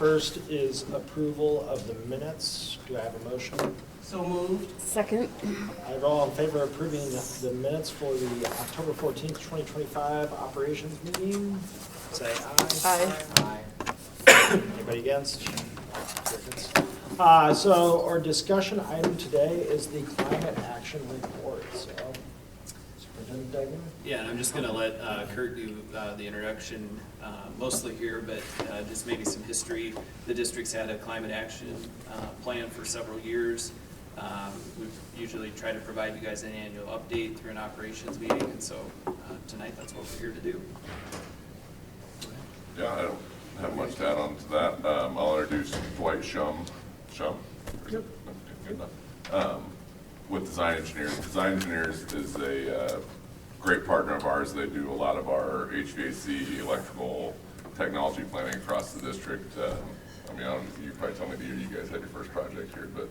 First is approval of the minutes. Do I have a motion? So moved. Second. I have all in favor of approving the minutes for the October 14th, 2025 operations meeting. Say aye. Aye. Aye. Anybody against? So our discussion item today is the climate action report. So, Superintendent Degnan? Yeah, and I'm just going to let Kurt do the introduction, mostly here, but just maybe some history. The district's had a climate action plan for several years. We've usually tried to provide you guys an annual update through an operations meeting, and so tonight that's what we're here to do. Yeah, I don't have much to add on to that. I'll introduce Dwight Shum. Yep. Good enough. With Design Engineers. Design Engineers is a great partner of ours. They do a lot of our HVAC, electrical, technology planning across the district. I mean, you probably tell me the year you guys had your first project here, but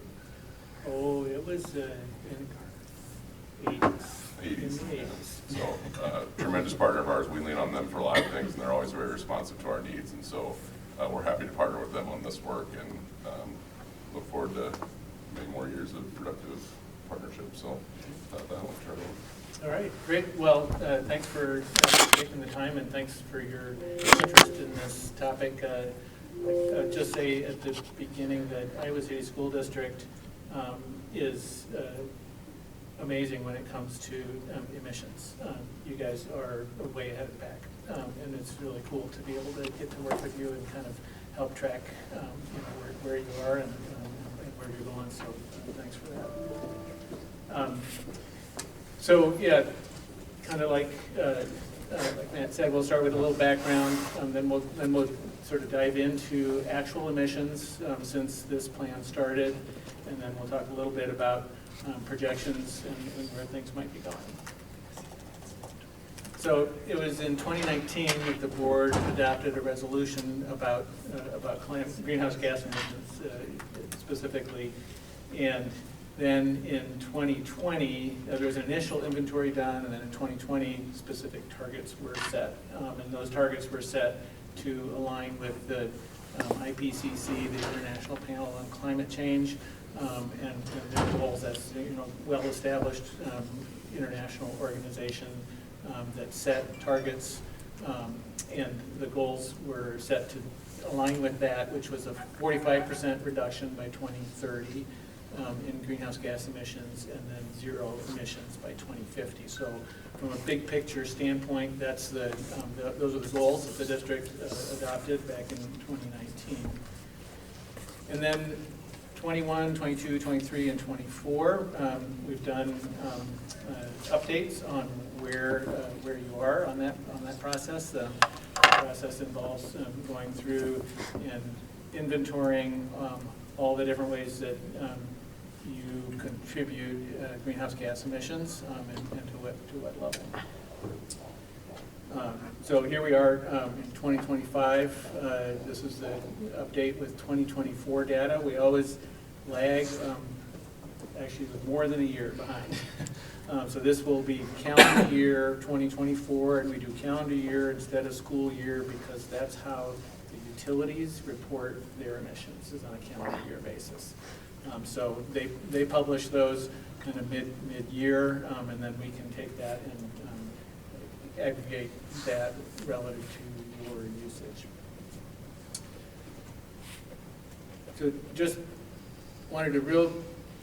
Oh, it was in the 80s. 80s. So tremendous partner of ours. We lean on them for a lot of things, and they're always very responsive to our needs. And so we're happy to partner with them on this work, and look forward to many more years of productive partnership. So that will turn over. All right, great. Well, thanks for taking the time, and thanks for your interest in this topic. I'll just say at the beginning that Iowa City School District is amazing when it comes to emissions. You guys are way ahead of the pack, and it's really cool to be able to get to work with you and kind of help track where you are and where you're going. So thanks for that. So yeah, kind of like Matt said, we'll start with a little background, then we'll sort of dive into actual emissions since this plan started, and then we'll talk a little bit about projections and where things might be going. So it was in 2019 that the board adopted a resolution about greenhouse gas emissions specifically, and then in 2020 there was an initial inventory done, and then in 2020 specific targets were set, and those targets were set to align with the IPCC, the International Panel on Climate Change, and their goals. That's well-established international organization that set targets, and the goals were set to align with that, which was a 45% reduction by 2030 in greenhouse gas emissions, and then zero emissions by 2050. So from a big picture standpoint, that's those are the goals that the district adopted back in 2019. And then 21, 22, 23, and 24, we've done updates on where you are on that process. The process involves going through and inventorying all the different ways that you contribute greenhouse gas emissions and to what level. So here we are in 2025. This is the update with 2024 data. We always lag, actually with more than a year behind. So this will be calendar year 2024, and we do calendar year instead of school year because that's how the utilities report their emissions, is on a calendar year basis. So they publish those kind of mid-year, and then we can take that and aggregate that relative to your usage. So just wanted to real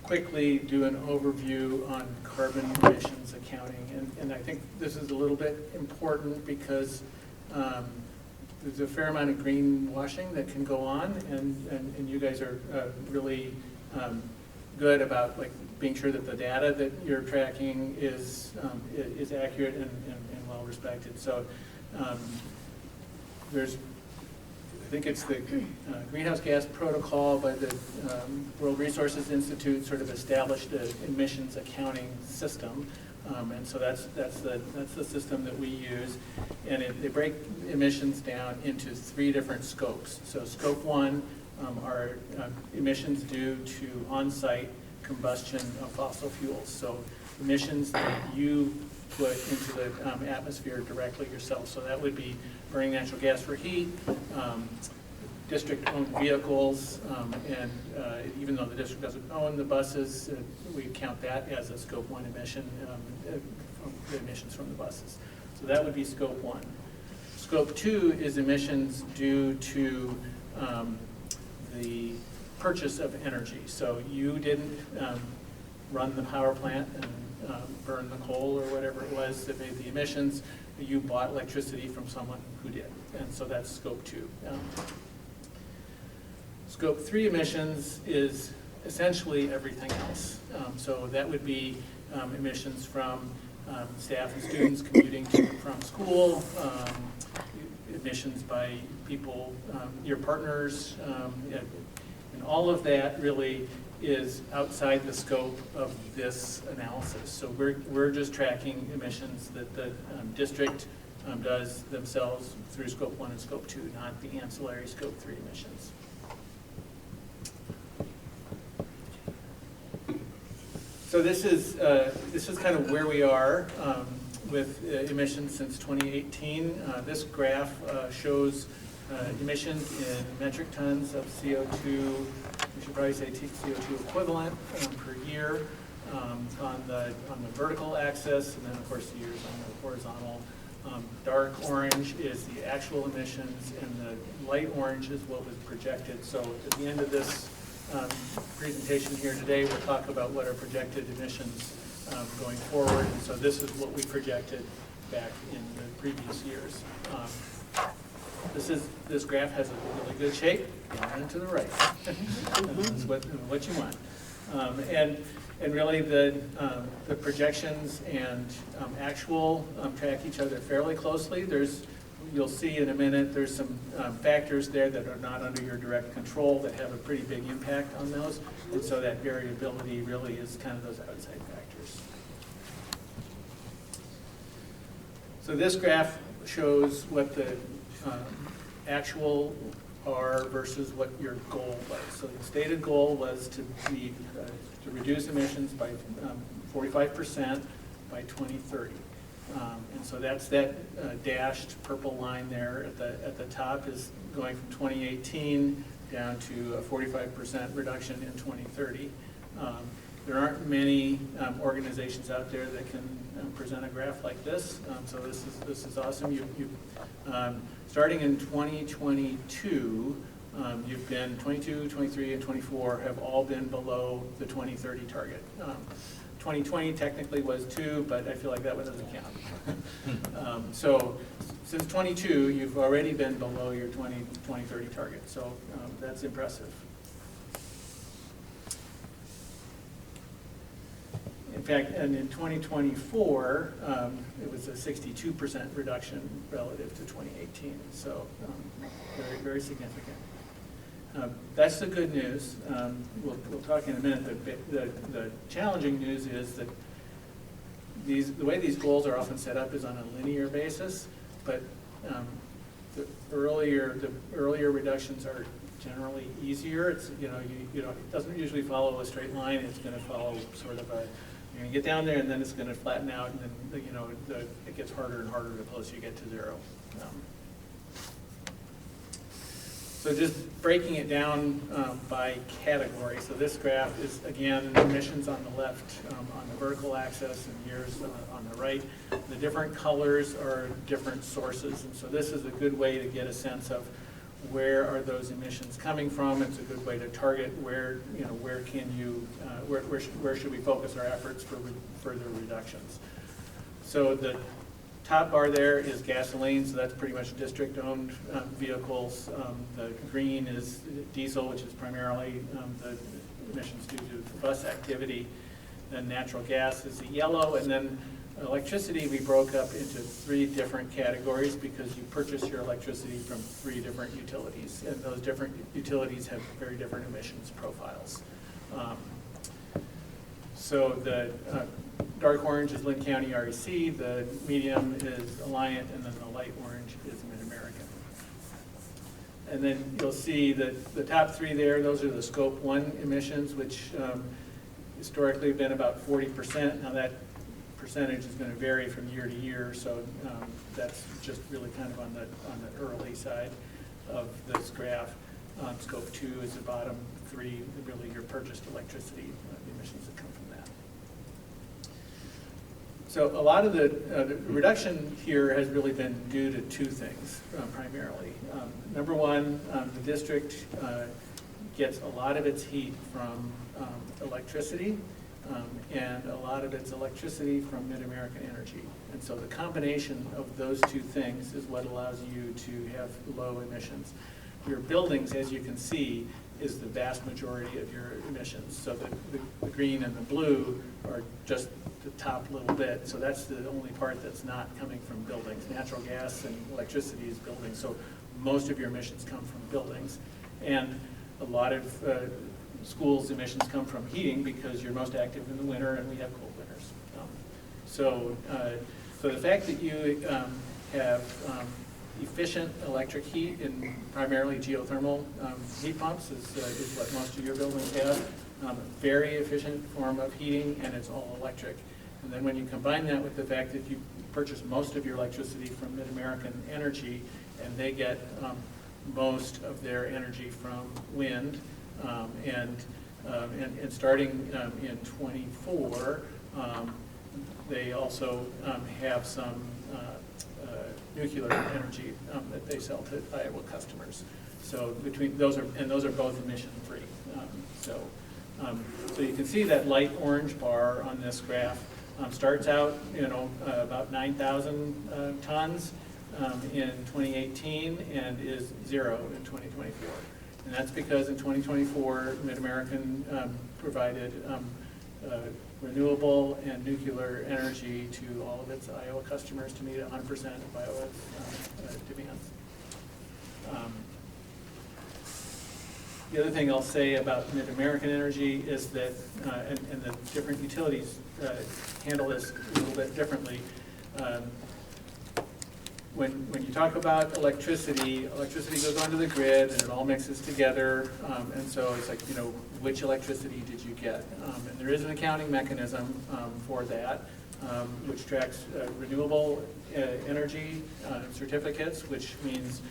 quickly do an overview on carbon emissions accounting, and I think this is a little bit important because there's a fair amount of greenwashing that can go on, and you guys are really good about being sure that the data that you're tracking is accurate and well respected. So I think it's the Greenhouse Gas Protocol by the World Resources Institute sort of established an emissions accounting system, and so that's the system that we use, and they break emissions down into 3 different scopes. So scope 1 are emissions due to on-site combustion of fossil fuels. So emissions that you put into the atmosphere directly yourself. So that would be burning natural gas for heat, district-owned vehicles, and even though the district doesn't own the buses, we count that as a scope 1 emission, from the emissions from the buses. So that would be scope 1. Scope 2 is emissions due to the purchase of energy. So you didn't run the power plant and burn the coal or whatever it was that made the emissions. You bought electricity from someone who did, and so that's scope 2. Scope 3 emissions is essentially everything else. So that would be emissions from staff and students commuting to and from school, emissions by people, your partners, and all of that really is outside the scope of this analysis. So we're just tracking emissions that the district does themselves through scope 1 and scope 2, not the ancillary scope 3 emissions. So this is kind of where we are with emissions since 2018. This graph shows emissions in metric tons of CO2, we should probably say CO2 equivalent per year on the vertical axis, and then of course the years on the horizontal. Dark orange is the actual emissions, and the light orange is what was projected. So at the end of this presentation here today, we'll talk about what are projected emissions going forward. And so this is what we projected back in the previous years. This graph has a really good shape, down and to the right. That's what you want. And really the projections and actual track each other fairly closely. You'll see in a minute, there's some factors there that are not under your direct control that have a pretty big impact on those. And so that variability really is kind of those outside factors. So this graph shows what the actual are versus what your goal was. So the stated goal was to reduce emissions by 45% by 2030. And so that's that dashed purple line there at the top is going from 2018 down to a 45% reduction in 2030. There aren't many organizations out there that can present a graph like this, so this is awesome. Starting in 2022, you've been 22, 23, and 24 have all been below the 2030 target. 2020 technically was 2, but I feel like that one doesn't count. So since 22, you've already been below your 2030 target, so that's impressive. In fact, and in 2024, it was a 62% reduction relative to 2018, so very, very significant. That's the good news. We'll talk in a minute. The challenging news is that the way these goals are often set up is on a linear basis, but the earlier reductions are generally easier. It's it doesn't usually follow a straight line. It's going to follow sort of you're going to get down there, and then it's going to flatten out, and then it gets harder and harder the closer you get to zero. So just breaking it down by category. So this graph is, again, emissions on the left on the vertical axis and years on the right. The different colors are different sources, and so this is a good way to get a sense of where are those emissions coming from. It's a good way to target where should we focus our efforts for further reductions. So the top bar there is gasoline, so that's pretty much district-owned vehicles. The green is diesel, which is primarily the emissions due to bus activity. Then natural gas is the yellow, and then electricity we broke up into 3 different categories because you purchase your electricity from 3 different utilities, and those different utilities have very different emissions profiles. So the dark orange is Linn County REC, the medium is Alliant, and then the light orange is Mid-American. And then you'll see that the top 3 there, those are the scope 1 emissions, which historically have been about 40%. Now that percentage is going to vary from year to year, so that's just really kind of on the early side of this graph. Scope 2 is the bottom 3, really your purchased electricity, the emissions that come from that. So a lot of the reduction here has really been due to 2 things primarily. Number one, the district gets a lot of its heat from electricity, and a lot of its electricity from Mid-American Energy. And so the combination of those 2 things is what allows you to have low emissions. Your buildings, as you can see, is the vast majority of your emissions. So the green and the blue are just the top little bit. So that's the only part that's not coming from buildings. Natural gas and electricity is buildings. So most of your emissions come from buildings. And a lot of schools' emissions come from heating because you're most active in the winter and we have cold winters. So the fact that you have efficient electric heat in primarily geothermal heat pumps is what most of your buildings have. Very efficient form of heating, and it's all electric. And then when you combine that with the fact that you purchase most of your electricity from Mid-American Energy, and they get most of their energy from wind, and starting in '24, they also have some nuclear energy that they sell to Iowa customers. So between those are both emission free. So you can see that light orange bar on this graph starts out, about 9,000 tons in 2018 and is 0 in 2024. And that's because in 2024, Mid-American provided renewable and nuclear energy to all of its Iowa customers to meet 100% of Iowa's demands. The other thing I'll say about Mid-American Energy is that, and the different utilities handle this a little bit differently. When you talk about electricity goes onto the grid and it all mixes together, and so it's like, which electricity did you get? And there is an accounting mechanism for that, which tracks renewable energy certificates, which means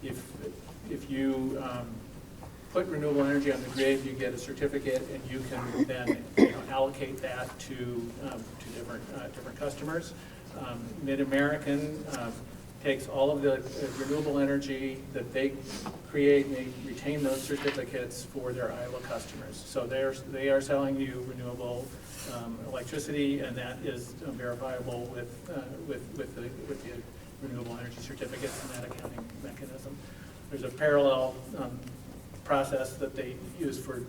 if you put renewable energy on the grid, you get a certificate, and you can then allocate that to different customers. Mid-American takes all of the renewable energy that they create, and they retain those certificates for their Iowa customers. So they are selling you renewable electricity, and that is verifiable with the renewable energy certificates and that accounting mechanism. There's a parallel process that they use for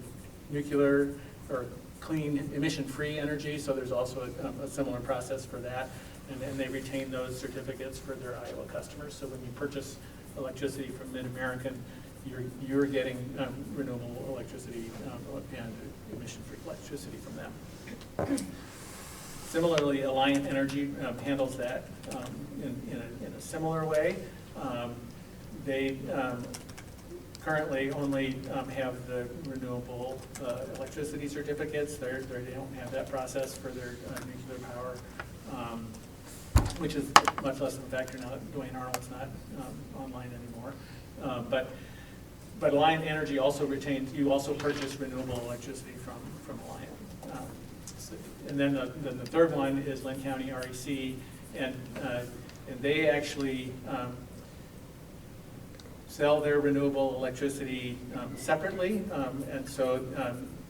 nuclear or clean emission-free energy, so there's also a similar process for that. And they retain those certificates for their Iowa customers. So when you purchase electricity from Mid-American, you're getting renewable electricity and emission-free electricity from them. Similarly, Alliant Energy handles that in a similar way. They currently only have the renewable electricity certificates. They don't have that process for their nuclear power. Which is much less of a factor now that Dwayne Arnold's not online anymore. But Alliant Energy also retains, you also purchase renewable electricity from Alliant. And then the third one is Linn County REC, and they actually sell their renewable electricity separately. And so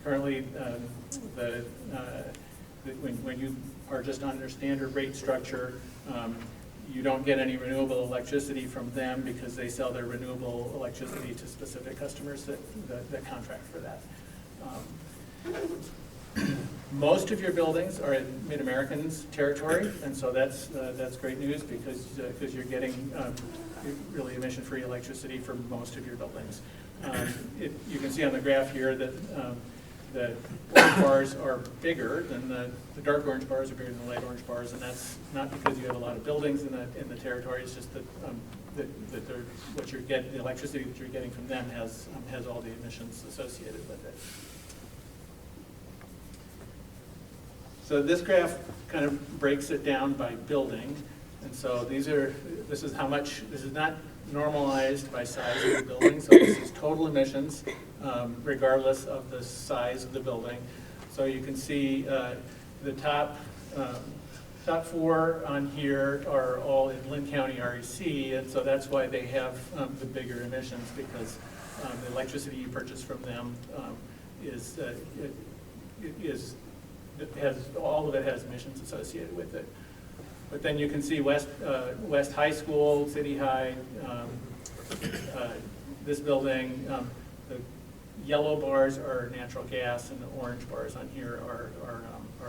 currently when you are just on their standard rate structure, you don't get any renewable electricity from them because they sell their renewable electricity to specific customers that contract for that. Most of your buildings are in Mid-American's territory, and so that's great news because you're getting really emission-free electricity for most of your buildings. You can see on the graph here that the orange bars are bigger than the dark orange bars are bigger than the light orange bars, and that's not because you have a lot of buildings in the territory. It's just that what you're getting, the electricity that you're getting from them has all the emissions associated with it. So this graph kind of breaks it down by building, and so this is how much. This is not normalized by size of the building. So this is total emissions, regardless of the size of the building. So you can see the top four on here are all in Lynn County REC, and so that's why they have the bigger emissions, because the electricity you purchase from them all of it has emissions associated with it. But then you can see West High School, City High, this building, the yellow bars are natural gas, and the orange bars on here are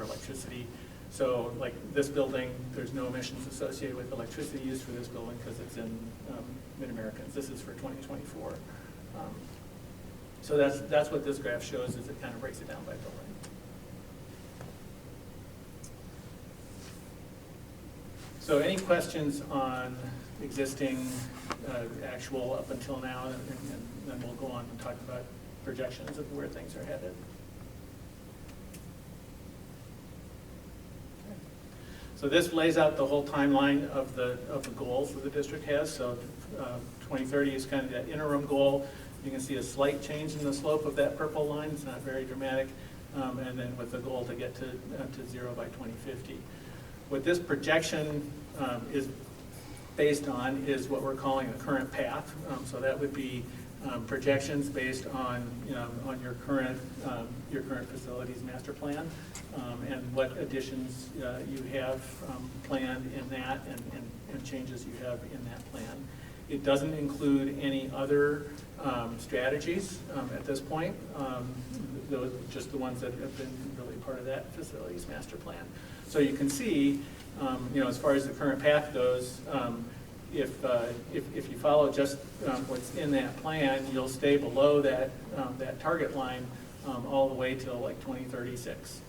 electricity. So like this building, there's no emissions associated with electricity used for this building because it's in Mid-Americans. This is for 2024. So that's what this graph shows, is it kind of breaks it down by building. So any questions on existing actual up until now, and then we'll go on and talk about projections of where things are headed. Okay. So this lays out the whole timeline of the goals that the district has. So 2030 is kind of that interim goal. You can see a slight change in the slope of that purple line. It's not very dramatic. And then with the goal to get to zero by 2050. What this projection is based on is what we're calling a current path. So that would be projections based on on your current facilities master plan, and what additions you have planned in that, and changes you have in that plan. It doesn't include any other strategies at this point. Those just the ones that have been really part of that facilities master plan. So you can see, as far as the current path goes, if you follow just what's in that plan, you'll stay below that target line all the way till like 2036.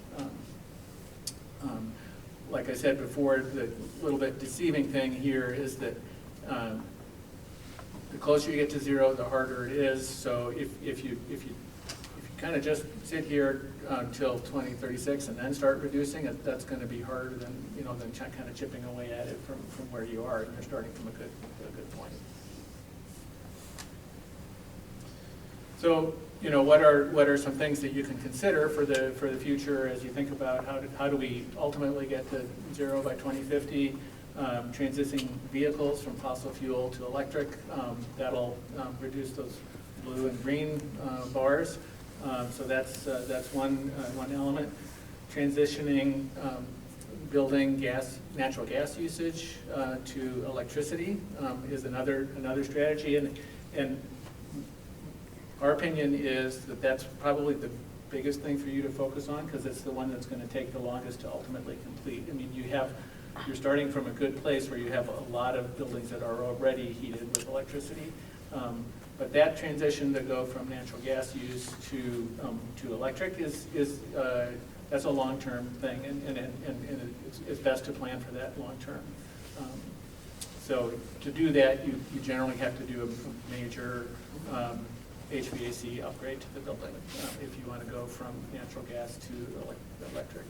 Like I said before, the little bit deceiving thing here is that the closer you get to zero, the harder it is. So if you kind of just sit here until 2036 and then start reducing it, that's going to be harder than kind of chipping away at it from where you are, and you're starting from a good point. So what are some things that you can consider for the future as you think about how do we ultimately get to zero by 2050? Transitioning vehicles from fossil fuel to electric, that'll reduce those blue and green bars. So that's one element. Transitioning building natural gas usage to electricity is another strategy, and our opinion is that that's probably the biggest thing for you to focus on, because it's the one that's going to take the longest to ultimately complete. I mean, you're starting from a good place where you have a lot of buildings that are already heated with electricity. But that transition to go from natural gas use to electric that's a long-term thing, and it's best to plan for that long-term. So to do that, you generally have to do a major HVAC upgrade to the building if you want to go from natural gas to electric.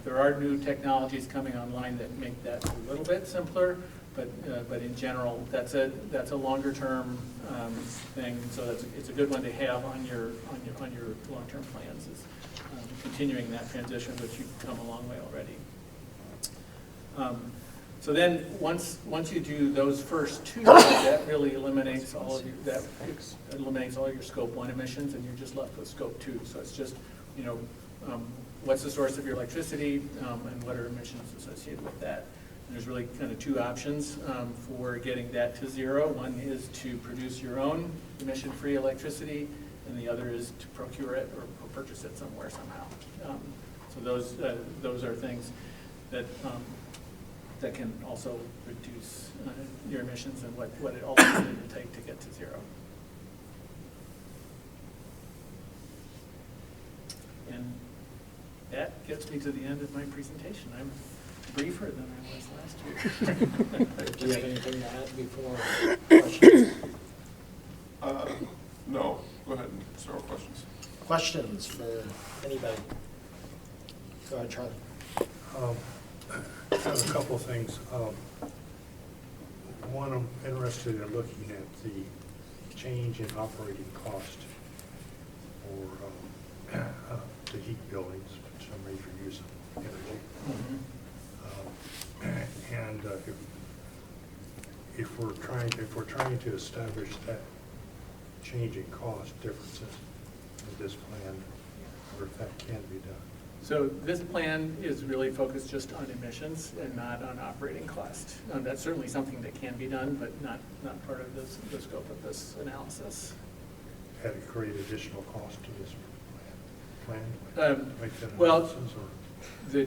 There are new technologies coming online that make that a little bit simpler, but in general, that's a longer term thing. So it's a good one to have on your long-term plans, is continuing that transition, which you've come a long way already. So then once you do those first two, that really eliminates all of your scope 1 emissions, and you're just left with scope 2. So it's just what's the source of your electricity, and what are emissions associated with that. And there's really kind of two options for getting that to zero. One is to produce your own emission-free electricity, and the other is to procure it or purchase it somewhere somehow. So those are things that can also reduce your emissions and what it ultimately will take to get to zero. And that gets me to the end of my presentation. I'm briefer than I was last year. Do you have anything to add before questions? No, go ahead and start with questions. Questions for anybody? Go ahead, Charlie. I have a couple of things. One, I'm interested in looking at the change in operating cost for to heat buildings, some major use of energy. And if we're trying to establish that change in cost differences in this plan, or if that can be done. So this plan is really focused just on emissions and not on operating cost. That's certainly something that can be done, but not part of the scope of this analysis. Had it create additional cost to this plan? To make that Well, analysis, or?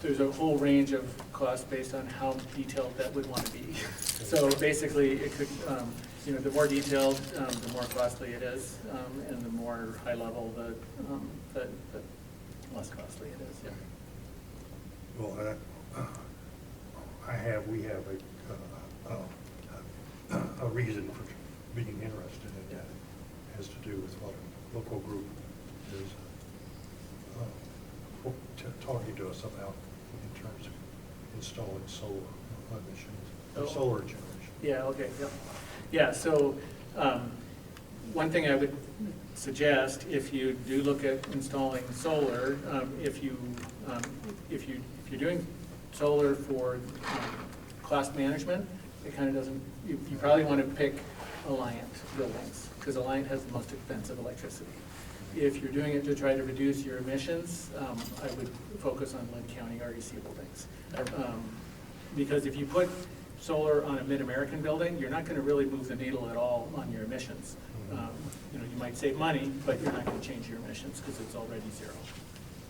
There's a whole range of costs based on how detailed that would want to be. So basically, it could, the more detailed, the more costly it is, and the more high level, the less costly it is. Yeah. Well, we have a reason for being interested in that. It has to do with what a local group is talking to us about in terms of installing solar emissions, or solar generation. Yeah, okay, yeah. Yeah, so one thing I would suggest, if you do look at installing solar, if you're doing solar for cost management, it kind of doesn't, you probably want to pick Alliant buildings, because Alliant has the most expensive electricity. If you're doing it to try to reduce your emissions, I would focus on Lynn County REC buildings. Because if you put solar on a Mid-American building, you're not going to really move the needle at all on your emissions. You might save money, but you're not going to change your emissions because it's already zero.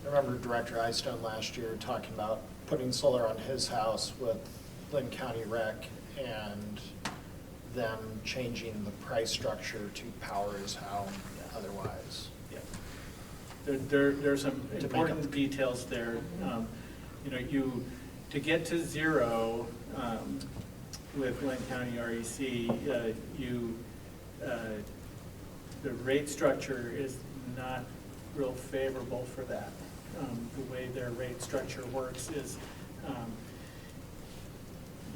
I remember Director Eystone last year talking about putting solar on his house with Lynn County Rec and them changing the price structure to power his house otherwise. Yeah. There's some To make important up. details there. To get to zero with Lynn County REC, the rate structure is not real favorable for that. The way their rate structure works is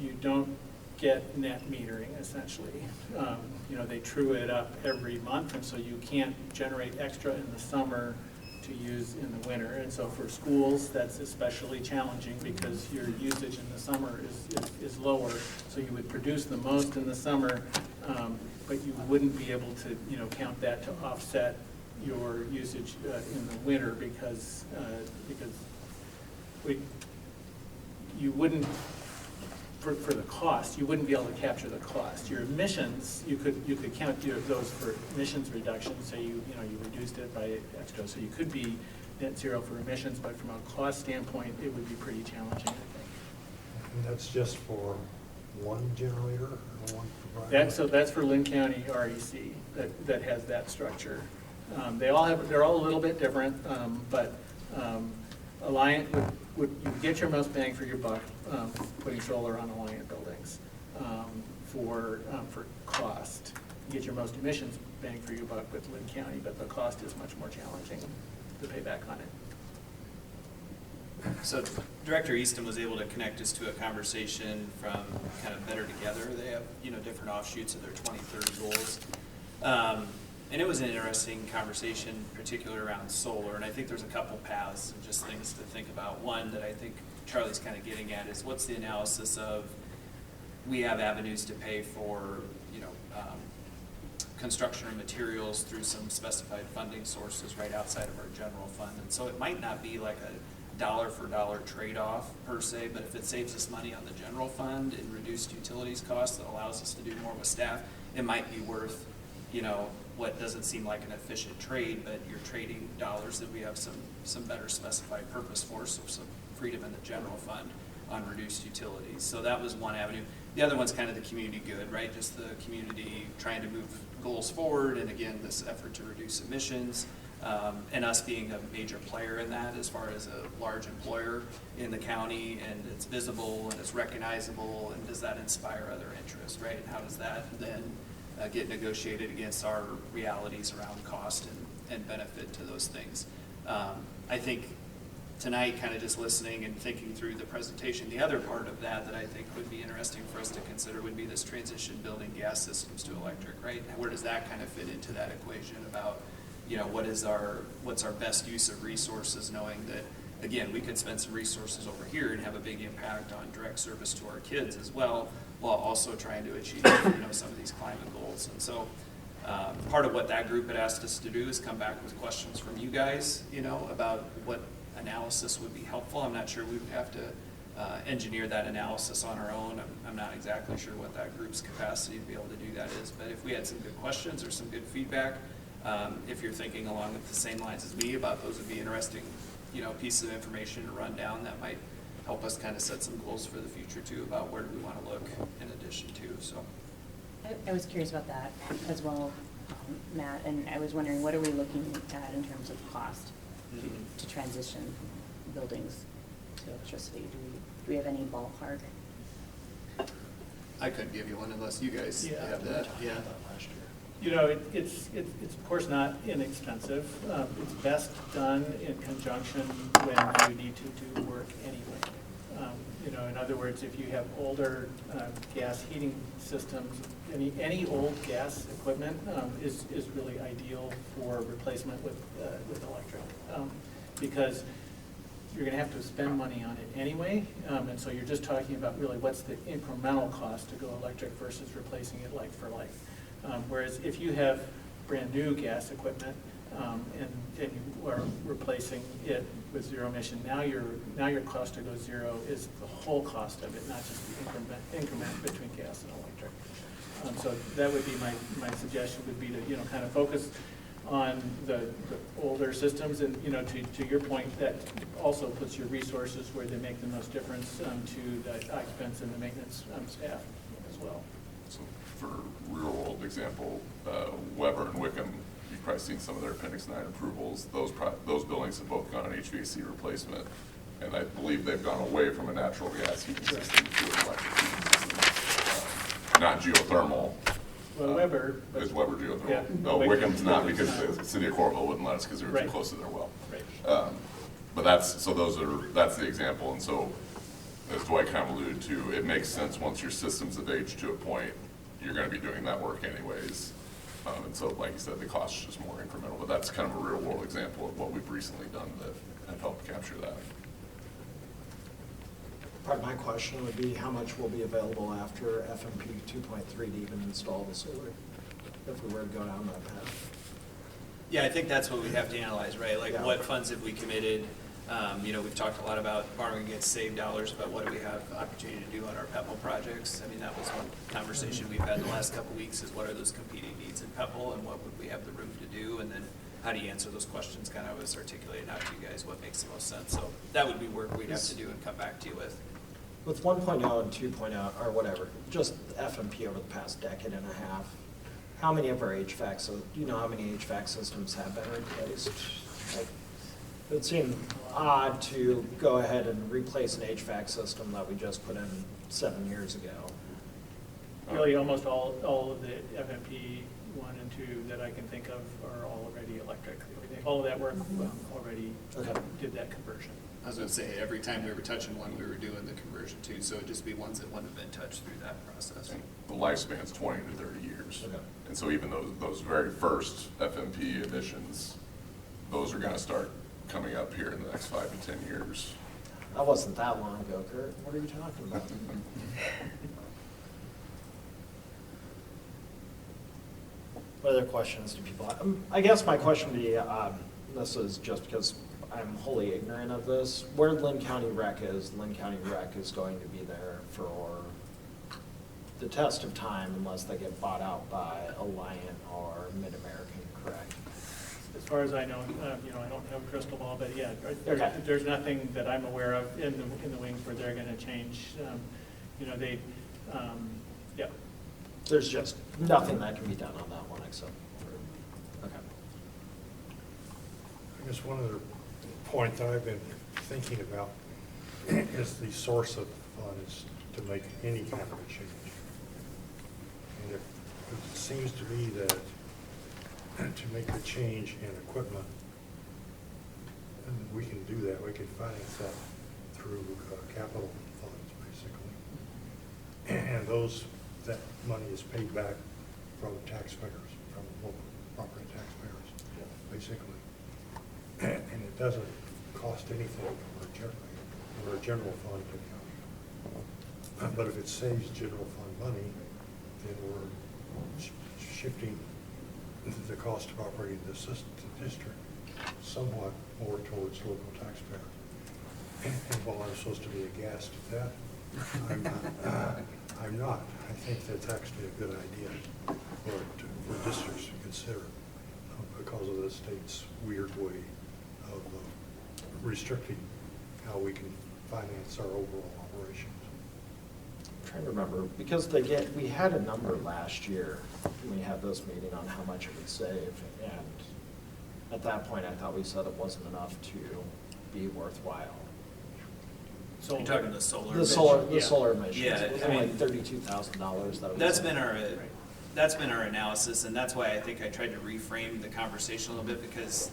you don't get net metering, essentially. They true it up every month, and so you can't generate extra in the summer to use in the winter. And so for schools, that's especially challenging because your usage in the summer is lower. So you would produce the most in the summer, but you wouldn't be able to, count that to offset your usage in the winter because you wouldn't, for the cost, you wouldn't be able to capture the cost. Your emissions, you could count those for emissions reduction, so you reduced it by extra, so you could be net zero for emissions, but from a cost standpoint, it would be pretty challenging, I think. And that's just for one generator or one provider? That's for Lynn County REC that has that structure. They're all a little bit different, but Alliant would you get your most bang for your buck putting solar on Alliant buildings for cost. You get your most emissions bang for your buck with Lynn County, but the cost is much more challenging to pay back on it. So Director Easton was able to connect us to a conversation from kind of Better Together. They have, different offshoots of their 2030 goals. And it was an interesting conversation, particularly around solar. And I think there's a couple paths and just things to think about. One that I think Charlie's kind of getting at is what's the analysis of we have avenues to pay for, construction or materials through some specified funding sources right outside of our general fund. And so it might not be like a dollar for dollar trade-off per se, but if it saves us money on the general fund and reduced utilities costs that allows us to do more with staff, it might be worth, what doesn't seem like an efficient trade, but you're trading dollars that we have some better specified purpose for, so some freedom in the general fund on reduced utilities. So that was one avenue. The other one's kind of the community good, right? Just the community trying to move goals forward, and again, this effort to reduce emissions, and us being a major player in that as far as a large employer in the county, and it's visible and it's recognizable, and does that inspire other interests, right? And how does that then get negotiated against our realities around cost and benefit to those things? I think tonight, kind of just listening and thinking through the presentation. The other part of that that I think would be interesting for us to consider would be this transition building gas systems to electric, right? Where does that kind of fit into that equation about, you know, what's our best use of resources, knowing that, again, we could spend some resources over here and have a big impact on direct service to our kids as well, while also trying to achieve, you know, some of these climate goals. And so part of what that group had asked us to do is come back with questions from you guys, you know, about what analysis would be helpful. I'm not sure we would have to engineer that analysis on our own. I'm not exactly sure what that group's capacity to be able to do that is, but if we had some good questions or some good feedback, if you're thinking along with the same lines as me about those would be interesting, you know, pieces of information to run down that might help us kind of set some goals for the future too about where do we want to look in addition to, so. I was curious about that as well, Matt, and I was wondering, what are we looking at in terms of cost to transition buildings to electricity? Do we have any ballpark? I couldn't give you one unless you guys Yeah. have that, yeah. Last year. You know, it's of course not inexpensive. It's best done in conjunction when you need to do work anyway. You know, in other words, if you have older gas heating systems, any old gas equipment is really ideal for replacement with electric. Because you're going to have to spend money on it anyway, and so you're just talking about really what's the incremental cost to go electric versus replacing it like for like. Whereas if you have brand new gas equipment and you are replacing it with zero emission, now your cost to go zero is the whole cost of it, not just the increment between gas and electric. So that would be my suggestion would be to, you know, kind of focus on the older systems, and, you know, to your point, that also puts your resources where they make the most difference to the occupants and the maintenance staff as well. So for real world example, Weber and Wickham, you've probably seen some of their Appendix 9 approvals. Those buildings have both gone an HVAC replacement, and I believe they've gone away from a natural gas heating system to an electric heating system. Not geothermal. Well, Weber. but- Is Weber geothermal? Yeah. No, Wickham's not, because the city of Coralville wouldn't let us because they were too Right. close to their well. Right. But that's the example, and so, as Dwight kind of alluded to, it makes sense once your systems have aged to a point, you're gonna be doing that work anyways. And so, like you said, the cost is just more incremental, but that's kind of a real world example of what we've recently done that have helped capture that. Part of my question would be how much will be available after FMP 2.3 to even install the solar, if we were to go down that path? Yeah, I think that's what we have to analyze, right? Like, Yeah. what funds have we committed? You know, we've talked a lot about borrowing against saved dollars, but what do we have opportunity to do on our PEPAL projects? I mean, that was one conversation we've had the last couple of weeks, is what are those competing needs in PEPAL, and what would we have the room to do? And then how do you answer those questions, kind of was articulated out to you guys, what makes the most sense? So that would be work we'd have to do and come back to you with. With 1.0 and 2.0, or whatever, just FMP over the past decade and a half, how many of our HVAC, so do you know how many HVAC systems have been replaced? Like, it would seem odd to go ahead and replace an HVAC system that we just put in 7 years ago. Really, almost all of the FMP 1 and 2 that I can think of are already electric. All of that work already Okay. did that conversion. I was gonna say, every time we were touching one, we were doing the conversion too, so it'd just be ones that wouldn't have been touched through that process. And the lifespan's 20 to 30 years. Okay. And so even those very first FMP additions, those are gonna start coming up here in the next 5 to 10 years. That wasn't that long ago, Kurt. What are you talking about? What other questions do people have? I guess my question would be, this is just because I'm wholly ignorant of this, where Lynn County Rec is going to be there for the test of time unless they get bought out by Alliant or Mid-American, correct? As far as I know, you know, I don't have a crystal ball, but yeah, Okay. there's nothing that I'm aware of in the wings where they're going to change. You know, yeah. There's just nothing that can be done on that one except for, okay. I guess one other point that I've been thinking about is the source of funds to make any kind of a change. And it seems to me that to make a change in equipment, And we can do that, we can finance that through capital funds, basically. And that money is paid back from taxpayers, from local property taxpayers, basically. And it doesn't cost anything for a general fund to county. But if it saves general fund money, then we're shifting the cost of operating the district somewhat more towards local taxpayers. And while I'm supposed to be aghast at that, I'm not. I think that's actually a good idea for districts to consider because of the state's weird way of restricting how we can finance our overall operations. I'm trying to remember, because we had a number last year, when we had this meeting on how much it would save, and at that point, I thought we said it wasn't enough to be worthwhile. So You're talking the solar? The solar Yeah. emissions, Yeah, it was I mean, like $32,000 that was. That's been our analysis, and that's why I think I tried to reframe the conversation a little bit, because,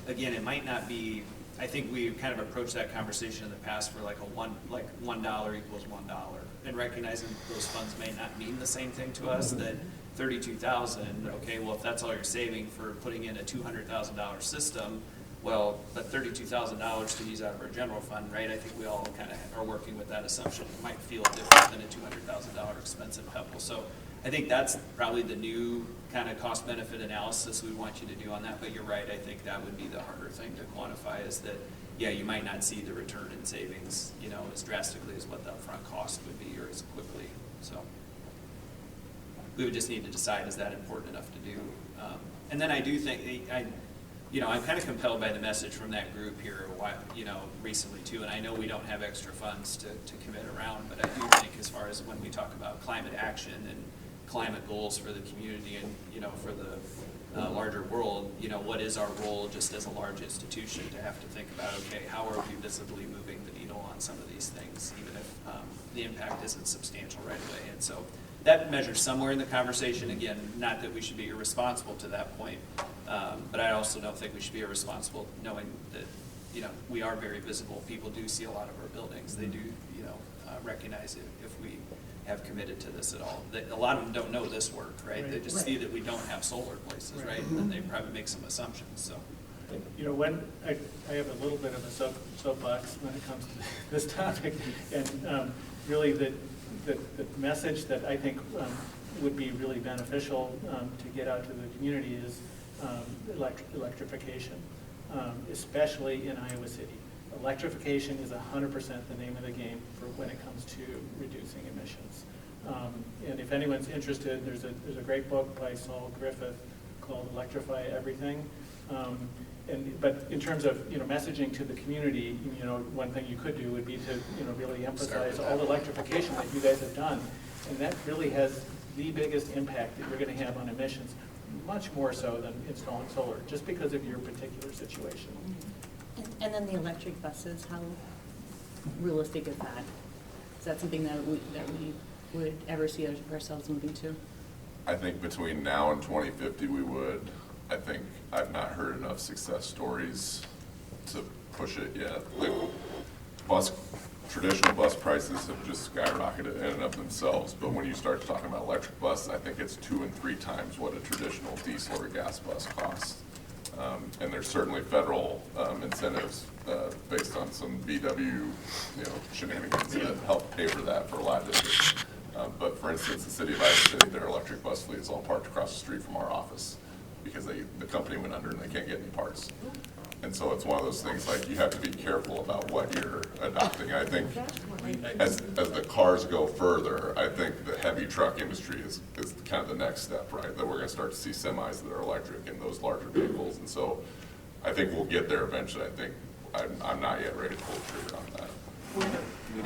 again, it might not be, I think we kind of approached that conversation in the past for like $1 equals $1, and recognizing those funds may not mean the same thing to us, that 32,000, okay, well, if that's all you're saving for putting in a $200,000 system, well, but $32,000 to use out of our general fund, right? I think we all kind of are working with that assumption. It might feel different than a $200,000 expensive Pebble. So I think that's probably the new kind of cost-benefit analysis we want you to do on that. But you're right, I think that would be the harder thing to quantify, is that, yeah, you might not see the return in savings, you know, as drastically as what the upfront cost would be, or as quickly. So we would just need to decide, is that important enough to do? And then I do think, I'm kind of compelled by the message from that group here, recently too, and I know we don't have extra funds to commit around, but I do think as far as when we talk about climate action and climate goals for the community and, for the larger world, what is our role just as a large institution to have to think about, okay, how are we visibly moving the needle on some of these things, even if the impact isn't substantial right away. And so that measures somewhere in the conversation. Again, not that we should be irresponsible to that point, but I also don't think we should be irresponsible knowing that, we are very visible. People do see a lot of our buildings. They do, recognize it if we have committed to this at all. A lot of them don't know this work, right? They just see that we don't have solar places, right? And then they probably make some assumptions, so. When I have a little bit of a soapbox when it comes to this topic, and really the message that I think would be really beneficial to get out to the community is electrification, especially in Iowa City. Electrification is 100% the name of the game for when it comes to reducing emissions. And if anyone's interested, there's a great book by Saul Griffith called Electrify Everything. But in terms of messaging to the community, one thing you could do would be to really emphasize all the electrification that you guys have done, and that really has the biggest impact that you're going to have on emissions, much more so than installing solar, just because of your particular situation. And then the electric buses, how realistic is that? Is that something that we would ever see ourselves moving to? I think between now and 2050, we would. I think I've not heard enough success stories to push it yet. Traditional bus prices have just skyrocketed in and of themselves, but when you start talking about electric buses, I think it's 2 and 3 times what a traditional diesel or gas bus costs. And there's certainly federal incentives based on some VW shenanigans that help pay for that for a lot of districts. But for instance, the city of Iowa City, their electric bus fleet is all parked across the street from our office because the company went under and they can't get any parts. And so it's one of those things, like, you have to be careful about what you're adopting. I think as the cars go further, I think the heavy truck industry is kind of the next step, right? That we're going to start to see semis that are electric in those larger vehicles. And so I think we'll get there eventually. I think I'm not yet ready to pull the trigger on that. We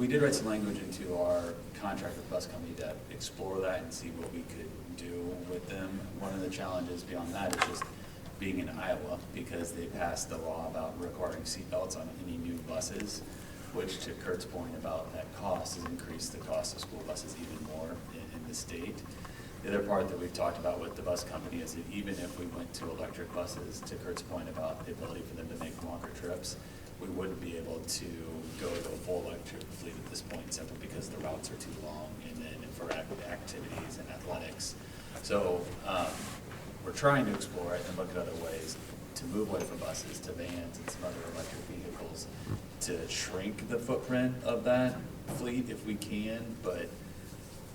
did write some language into our contract with the bus company to explore that and see what we could do with them. One of the challenges beyond that is just being in Iowa, because they passed the law about requiring seatbelts on any new buses, which, to Kurt's point about that cost, has increased the cost of school buses even more in the state. The other part that we've talked about with the bus company is that even if we went to electric buses, to Kurt's point about the ability for them to make longer trips, we wouldn't be able to go to a full electric fleet at this point simply because the routes are too long and then for activities and athletics. So we're trying to explore it and look at other ways to move away from buses to vans and some other electric vehicles to shrink the footprint of that fleet if we can, but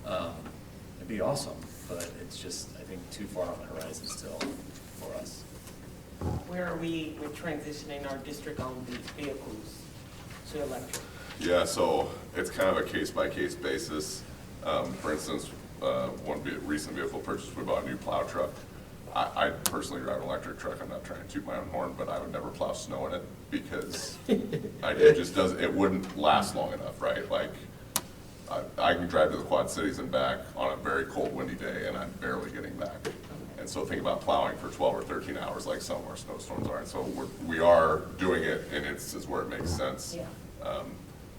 it'd be awesome, but it's just, I think, too far on the horizon still for us. Where are we with transitioning our district-owned vehicles to electric? Yeah, so it's kind of a case-by-case basis. For instance, recent vehicle purchase, we bought a new plow truck. I personally drive an electric truck. I'm not trying to toot my own horn, but I would never plow snow in it because it just doesn't, it wouldn't last long enough, right? Like, I can drive to the Quad Cities and back on a very cold, windy day, and I'm barely getting back. And so think about plowing for 12 or 13 hours like some of our snowstorms are. And so we are doing it in instances where it makes sense. Yeah.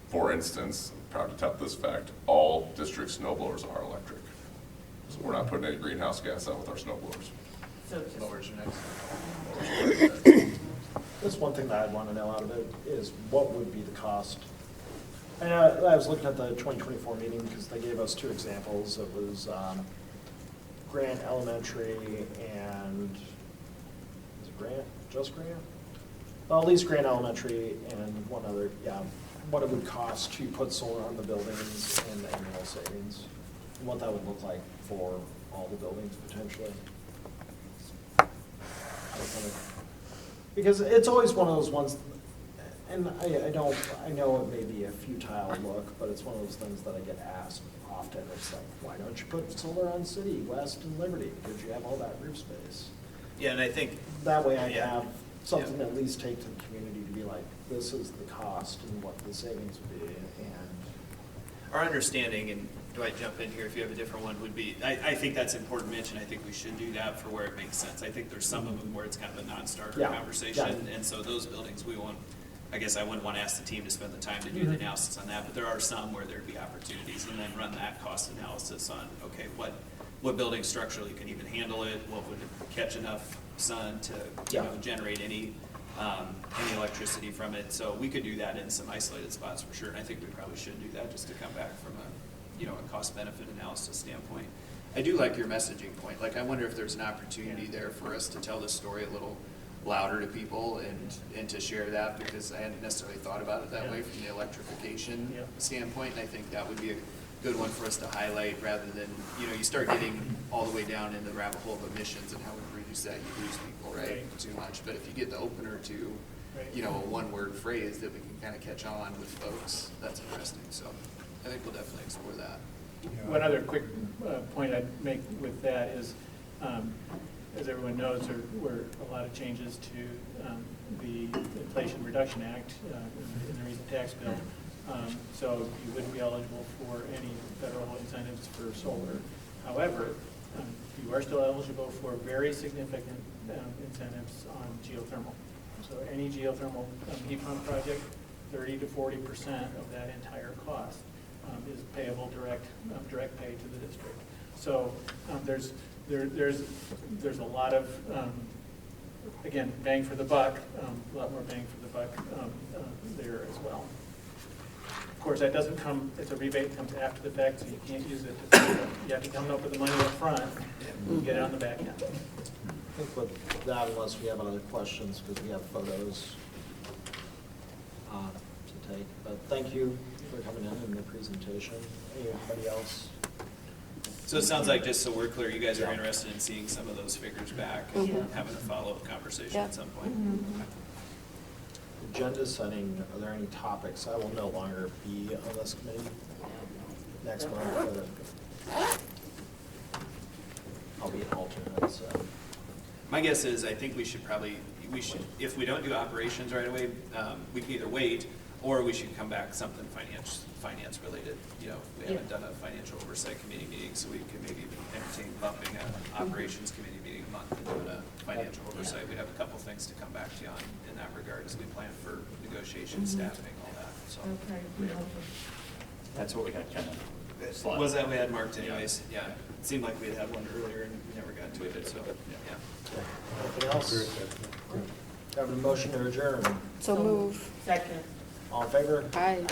For instance, I'm proud to tell this fact, all district snow blowers are electric. So we're not putting any greenhouse gas out with our snow blowers. So just- Lowers your next. That's one thing that I'd want to know out of it is what would be the cost? And I was looking at the 2024 meeting because they gave us two examples. It was Grant Elementary and, is it Grant, just Grant? Well, at least Grant Elementary and one other, yeah, what it would cost to put solar on the buildings and the annual savings, and what that would look like for all the buildings potentially. Because it's always one of those ones, and I know it may be a futile look, but it's one of those things that I get asked often. It's like, why don't you put solar on City, West, and Liberty? Because you have all that roof space. Yeah, and I think, That way I Yeah. have something Yeah. to at least take to the community to be like, this is the cost and what the savings would be, and. our understanding, and do I jump in here if you have a different one, would be, I think that's important to mention. I think we should do that for where it makes sense. I think there's some of them where it's kind of a non-starter Yeah, conversation, yeah. and so those buildings, I guess I wouldn't want to ask the team to spend the time to do the analysis on that, but there are some where there'd be opportunities, and then run that cost analysis on, okay, what building structurally could even handle it, what would catch enough sun to, Yeah. generate any electricity from it. So we could do that in some isolated spots for sure, and I think we probably should do that just to come back from a cost-benefit analysis standpoint. I do like your messaging point. Like, I wonder if there's an opportunity there for us to tell this story a little louder to people and to share that, because I hadn't necessarily thought about it that way from the electrification Yeah. standpoint. And I think that would be a good one for us to highlight rather than, you start getting all the way down in the rabbit hole of emissions and how we reduce that, you lose people, right? Right. Too much. But if you get the opener to, Right. a one-word phrase that we can kind of catch on with folks, that's interesting. So I think we'll definitely explore that. One other quick point I'd make with that is, as everyone knows, there were a lot of changes to the Inflation Reduction Act in the recent tax bill. So you wouldn't be eligible for any federal incentives for solar. However, you are still eligible for very significant incentives on geothermal. So any geothermal heat pump project, 30 to 40% of that entire cost is payable direct pay to the district. So there's a lot of, again, bang for the buck, a lot more bang for the buck there as well. Of course, that doesn't come, it's a rebate that comes after the fact, so you can't use it. You have to come up with the money up front and get it on the back end. I think with that, unless we have other questions, because we have photos to take. But thank you for coming in and the presentation. Anybody else? So it sounds like, just so we're clear, you guys are interested in seeing some of those figures back and Yeah. having a follow-up conversation Yeah. at some point. Agenda setting, are there any topics? I will no longer be on this committee next month, but I'll be an alternate, so. My guess is, I think we should, if we don't do operations right away, we can either wait, or we should come back something finance related. We haven't done a financial oversight committee meeting, so we could maybe entertain bumping an operations committee meeting a month and doing a financial oversight. We'd have a couple things to come back to you on in that regard as we plan for negotiation, staffing, all that, so. Okay. That's what we had kind of slot. Was that we had marked anyways? Yeah. It seemed like we had had one earlier and we never got to it, so, yeah. Anything else? Have a motion to adjourn. So move. Second. All in favor? Aye.